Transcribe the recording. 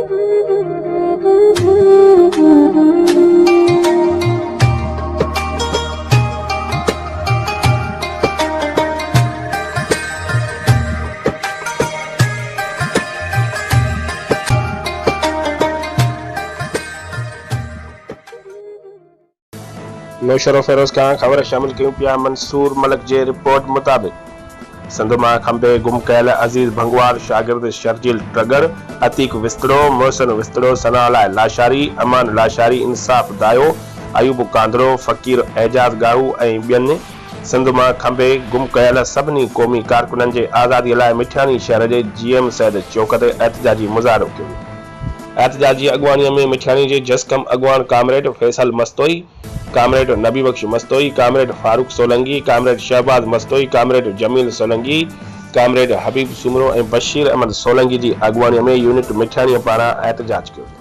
नौशर फेरोज खां ख़बर शामिल कयूं पिया। मंसूर मलिक जे रिपोर्ट मुताबिक़ सिंध मां खंबे गुम कयल अज़ीज़ भंगवार, शागिर्द शर्जील ट्रगर, अतीक विस्तड़ो, मोहसिन विस्तड़ो, सना लाशारी, अमान लाशारी, इंसाफ दायो, अयूब कांदरो, फ़कीर एजाज गाहू ऐं ॿियनि सिंध मां खंबे गुम कयल सभिनी क़ौमी कारकुननि जे आज़ादीअ लाइ मिठियानी शहर जे GM सैद चौक ते एहतजाजी मुज़ाहिरो कयो। एहतजाजी अॻवानीअ में मिठियानी जे जसकम अॻवान comrade Faisal Mastoi, comrade Nabi Bakhsh Mastoi, comrade Farooq Solangi, comrade Shahbaz Mastoi, comrade Jamil Solangi, comrade Habib Soomro ऐं बशीर अहमद सोलंगी जी अॻवानीअ में यूनिट मिठियानीअ पारां एहतजाज कयो।